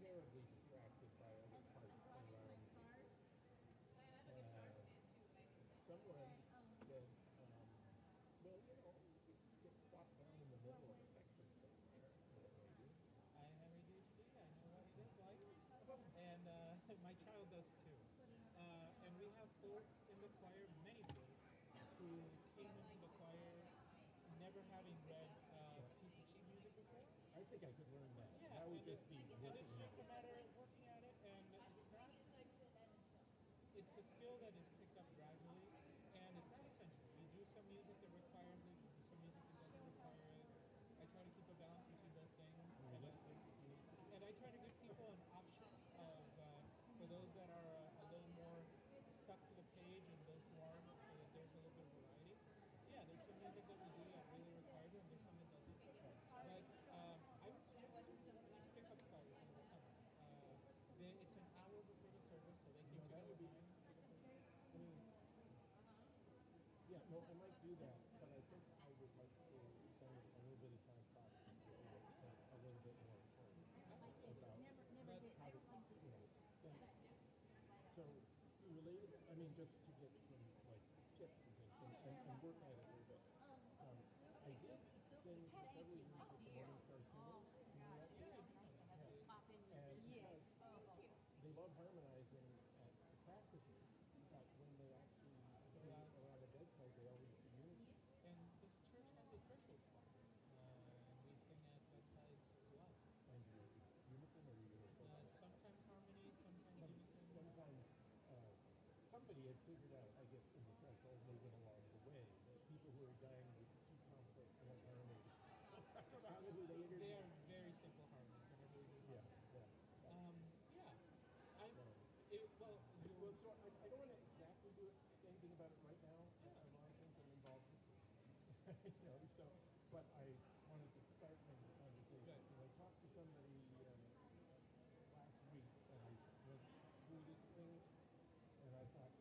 terribly distracted by other parts around me. Someone said, well, get plopped down in the middle of a section somewhere. Maybe. I have ADHD. I know what it is like. And my child does too. And we have folks in the choir, many folks, who came into the choir never having read a piece of sheet music before. I think I could learn that. Yeah, That would just be and working it's just out. a matter of working at it, and it's a skill that is picked up gradually, and it's not essential. We do some music that requires it, we do some music that doesn't require it. I try to keep a balance between both things, and I try to give people an option of, for those that are a little more stuck to the page and those who aren't, so that there's a little bit of variety. Yeah, there's some music that we do that really requires it, and there's some that doesn't. But I would suggest these pickup choirs in the summer. It's an hour before the service, so they can No, that would be, yeah, no, I might do that, but I think I would like to spend a little bit of time talking to you a little bit more about how to, think. So related, just to get some like tips and things and work at it a little bit. I did sing for several years with the Morning Star Singers. You know that? And they love harmonizing at the practices, but when they actually around the bedside, they always do unity. And this church has a threshold choir, and we sing at bedsides as well. And unison or universal? Sometimes harmony, sometimes unison. Sometimes somebody had figured out, I guess, in the threshold maybe along the way, that people who are dying with too complex one harmonies. I don't know how they interview. They are very simple harmonies, whenever we do Yeah, harmonies. yeah. Well, So I don't want to exactly do anything about it right now. A lot of things are involved. So, but I wanted to start maybe the conversation. Good. So I talked to somebody last week, and I went through this thing, and I thought,